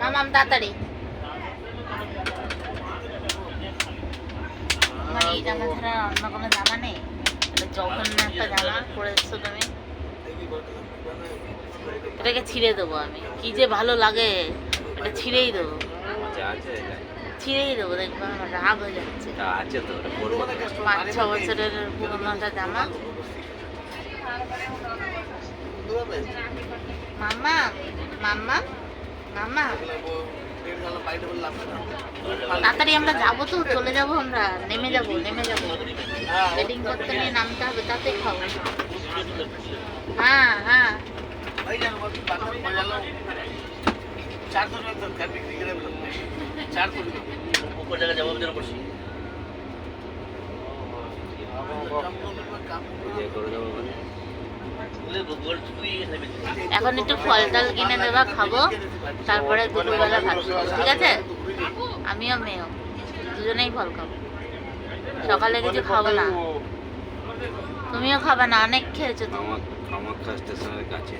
মামাম তাড়াতাড়ি আমার এই জামা ছাড়া অন্য কোনো জামা নেই। একটা জঘন্য একটা জামা পরেছো তুমি, এটাকে ছিঁড়ে দেবো আমি। কি যে ভালো লাগে, এটা ছিঁড়েই দেবো, ছিঁড়েই দেবো। দেখবো আমার রাগ হয়ে যাচ্ছে। 5-6 বছরের পুরোনো একটা জামা। মাম্মা মাম্মা মাম্মা তাড়াতাড়ি আমরা যাবো তো, চলে যাবো, আমরা নেমে যাবো বেডিং করতে নিয়ে নামতে হবে, তাতে খাও। হ্যাঁ হ্যাঁ এখন একটু ফল টল কিনে দেবা, খাবো, তারপরে দুপুরবেলা ভাত খাবো, ঠিক আছে? আমিও মেয়েও দুজনেই ফল খাবো, সকালে কিছু খাবো না। তুমিও খাবে না, অনেক খেয়েছো তুমি। কামাখ্যা স্টেশনের কাছে।